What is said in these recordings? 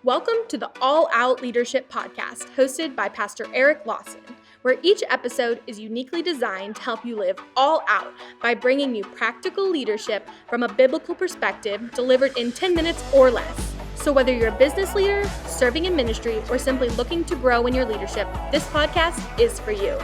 Welcome to the All Out Leadership Podcast, hosted by Pastor Eric Lawson, where each episode is uniquely designed to help you live all out by bringing you practical leadership from a biblical perspective delivered in 10 minutes or less. So whether you're a business leader, serving in ministry, or simply looking to grow in your leadership, this podcast is for you.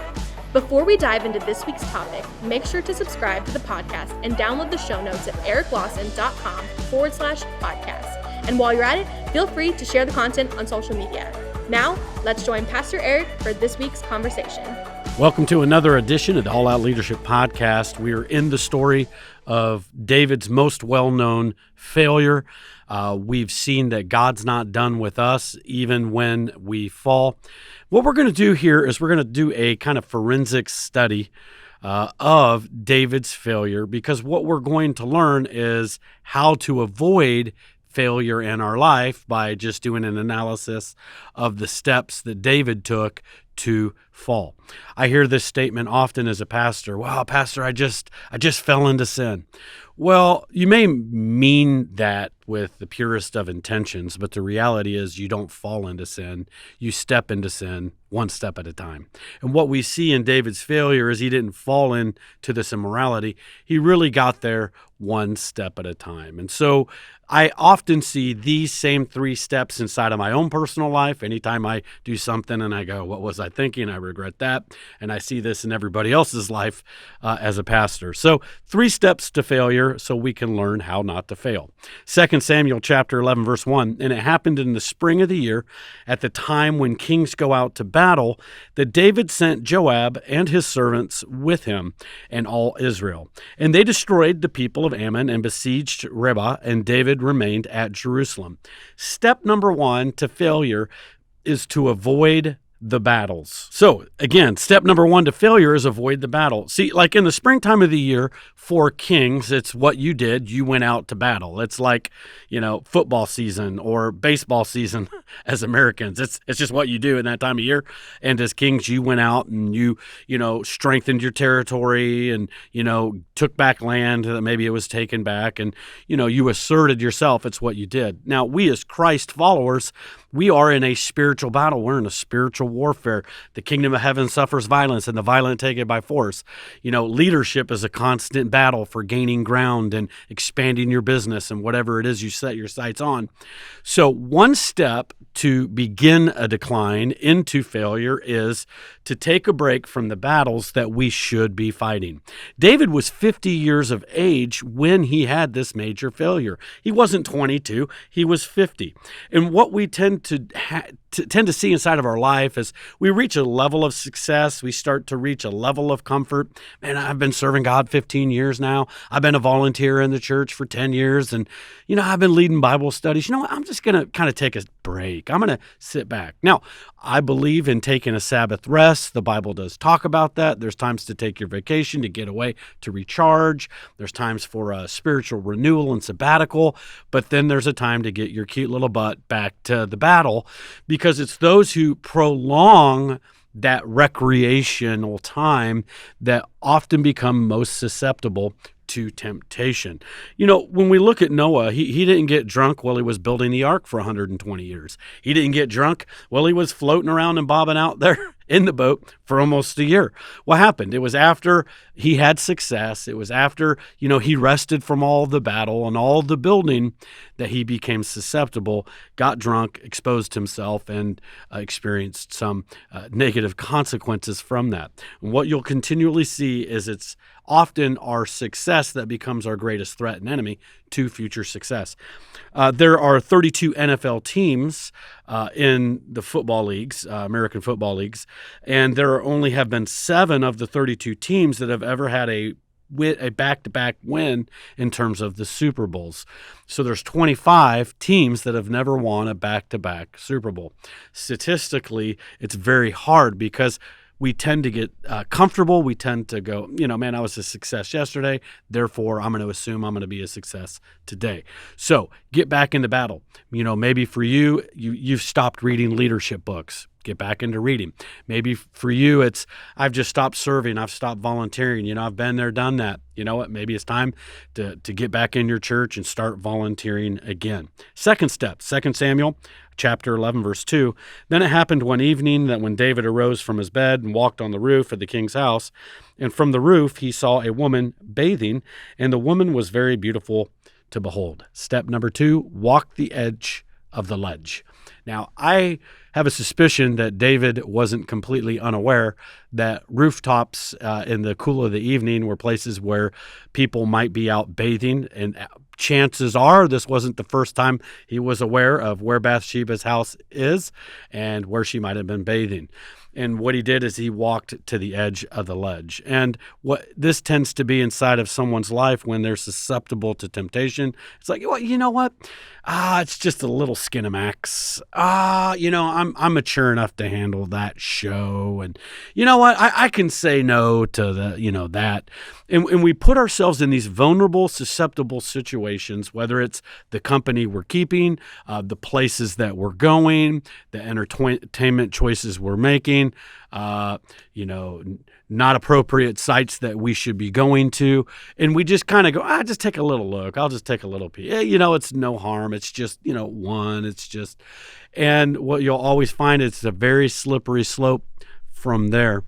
Before we dive into this week's topic, make sure to subscribe to the podcast and download the show notes at ericlawson.com/podcast. And while you're at it, feel free to share the content on social media. Now, let's join Pastor Eric for this week's conversation. Welcome to another edition of the All Out Leadership Podcast. We are in the story of David's most well-known failure. We've seen that God's not done with us even when we fall. What we're going to do here is we're going to do a kind of forensic study of David's failure, because what we're going to learn is how to avoid failure in our life by just doing an analysis of the steps that David took to fall. I hear this statement often as a pastor. Wow, pastor, I just fell into sin. Well, you may mean that with the purest of intentions, but the reality is you don't fall into sin. You step into sin one step at a time. And what we see in David's failure is he didn't fall into this immorality. He really got there one step at a time. And so I often see these same three steps inside of my own personal life. Anytime I do something and I go, what was I thinking? I regret that. And I see this in everybody else's life as a pastor. So 3 steps to failure so we can learn how not to fail. 2 Samuel chapter 11, verse 1, and it happened in the spring of the year, at the time when kings go out to battle, that David sent Joab and his servants with him and all Israel. And they destroyed the people of Ammon and besieged Rabbah, and David remained at Jerusalem. Step number 1 to failure is to avoid the battles. So again, step number 1 to failure is avoid the battle. See, like in the springtime of the year for kings, it's what you did. You went out to battle. It's like, football season or baseball season as Americans. It's just what you do in that time of year. And as kings, you went out and you strengthened your territory and, took back land that maybe it was taken back, and, you asserted yourself. It's what you did. Now, we as Christ followers, we are in a spiritual battle. We're in a spiritual warfare. The kingdom of heaven suffers violence, and the violent take it by force. Leadership is a constant battle for gaining ground and expanding your business and whatever it is you set your sights on. So one step to begin a decline into failure is to take a break from the battles that we should be fighting. David was 50 years of age when he had this major failure. He wasn't 22, he was 50. And what we tend to see inside of our life is we reach a level of success, we start to reach a level of comfort. Man, I've been serving God 15 years now. I've been a volunteer in the church for 10 years, and I've been leading Bible studies. I'm just going to kind of take a break. I'm going to sit back. Now, I believe in taking a Sabbath rest. The Bible does talk about that. There's times to take your vacation, to get away, to recharge. There's times for a spiritual renewal and sabbatical, but then there's a time to get your cute little butt back to the battle, because it's those who prolong that recreational time that often become most susceptible to temptation. When we look at Noah, he didn't get drunk while he was building the ark for 120 years. He didn't get drunk while he was floating around and bobbing out there in the boat for almost a year. What happened? It was after he had success. It was after, he rested from all the battle and all the building that he became susceptible, got drunk, exposed himself, and experienced some negative consequences from that. And what you'll continually see is it's often our success that becomes our greatest threat and enemy to future success. There are 32 NFL teams in the football leagues, American football leagues, and there only have been 7 of the 32 teams that have ever had a back-to-back win in terms of the Super Bowls. So there's 25 teams that have never won a back-to-back Super Bowl. Statistically, it's very hard because we tend to get comfortable. We tend to go, man, I was a success yesterday, therefore I'm going to assume I'm going to be a success today. So get back into battle. Maybe for you've stopped reading leadership books. Get back into reading. Maybe for you, it's, I've just stopped serving. I've stopped volunteering. I've been there, done that. You know what? Maybe it's time to get back in your church and start volunteering again. Second step, 2 Samuel chapter 11, verse 2. Then it happened one evening that when David arose from his bed and walked on the roof of the king's house, and from the roof he saw a woman bathing, and the woman was very beautiful to behold. Step number 2, walk the edge of the ledge. Now, I have a suspicion that David wasn't completely unaware that rooftops in the cool of the evening were places where people might be out bathing, and chances are this wasn't the first time he was aware of where Bathsheba's house is and where she might have been bathing. And what he did is he walked to the edge of the ledge. And what this tends to be inside of someone's life when they're susceptible to temptation, it's like, well, you know what? It's just a little Skinamax. I'm mature enough to handle that show. And you know what? I can say no to that. And we put ourselves in these vulnerable, susceptible situations, whether it's the company we're keeping, the places that we're going, the entertainment choices we're making, not appropriate sites that we should be going to. And we just kind of go, just take a little look. I'll just take a little peek. It's no harm. It's just, and what you'll always find is a very slippery slope from there.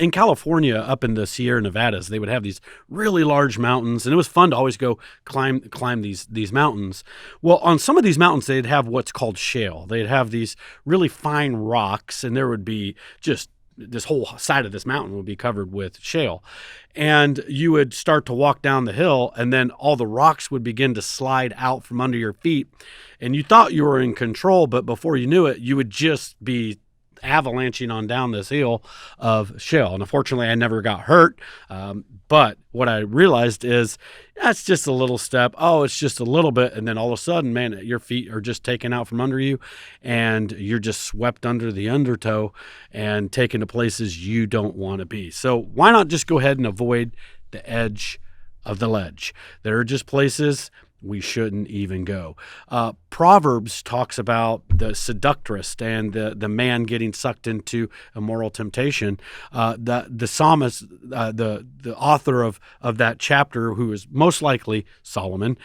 In California, up in the Sierra Nevadas, they would have these really large mountains, and it was fun to always go climb these mountains. Well, on some of these mountains, they'd have what's called shale. They'd have these really fine rocks, and there would be just this whole side of this mountain would be covered with shale. And you would start to walk down the hill, and then all the rocks would begin to slide out from under your feet. And you thought you were in control, but before you knew it, you would just be avalanching on down this hill of shale. And unfortunately, I never got hurt. But what I realized is that's just a little step. Oh, it's just a little bit. And then all of a sudden, man, your feet are just taken out from under you, and you're just swept under the undertow and taken to places you don't want to be. So why not just go ahead and avoid the edge of the ledge? There are just places we shouldn't even go. Proverbs talks about the seductress and the man getting sucked into immoral temptation. The psalmist, the author of that chapter, who is most likely Solomon,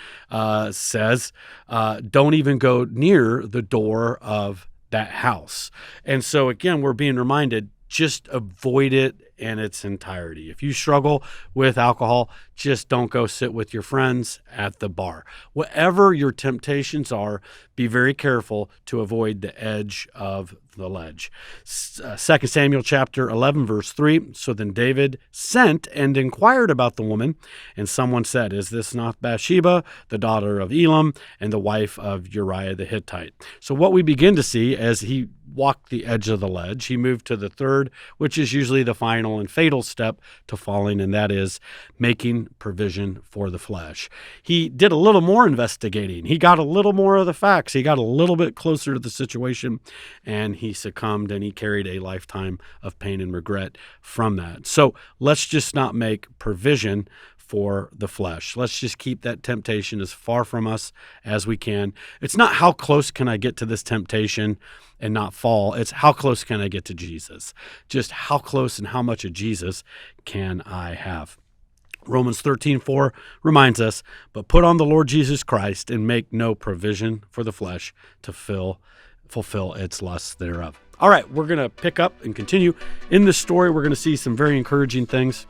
says, don't even go near the door of that house. And so again, we're being reminded, just avoid it in its entirety. If you struggle with alcohol, just don't go sit with your friends at the bar. Whatever your temptations are, be very careful to avoid the edge of the ledge. 2 Samuel chapter 11, verse 3. So then David sent and inquired about the woman, and someone said, is this not Bathsheba, the daughter of Elam, and the wife of Uriah the Hittite? So what we begin to see as he walked the edge of the ledge, he moved to the third, which is usually the final and fatal step to falling, and that is making provision for the flesh. He did a little more investigating. He got a little more of the facts. He got a little bit closer to the situation, and he succumbed, and he carried a lifetime of pain and regret from that. So let's just not make provision for the flesh. Let's just keep that temptation as far from us as we can. It's not how close can I get to this temptation and not fall. It's how close can I get to Jesus? Just how close and how much of Jesus can I have? Romans 13:4 reminds us, but put on the Lord Jesus Christ and make no provision for the flesh to fulfill its lusts thereof. All right, we're going to pick up and continue. In this story, we're going to see some very encouraging things,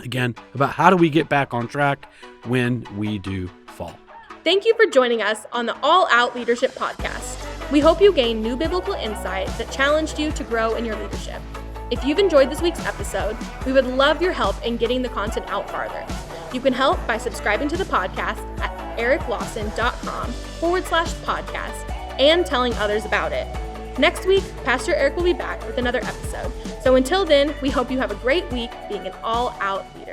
again, about how do we get back on track when we do fall. Thank you for joining us on the All Out Leadership Podcast. We hope you gained new biblical insight that challenged you to grow in your leadership. If you've enjoyed this week's episode, we would love your help in getting the content out farther. You can help by subscribing to the podcast at ericlawson.com/podcast and telling others about it. Next week, Pastor Eric will be back with another episode. So until then, we hope you have a great week being an all-out leader.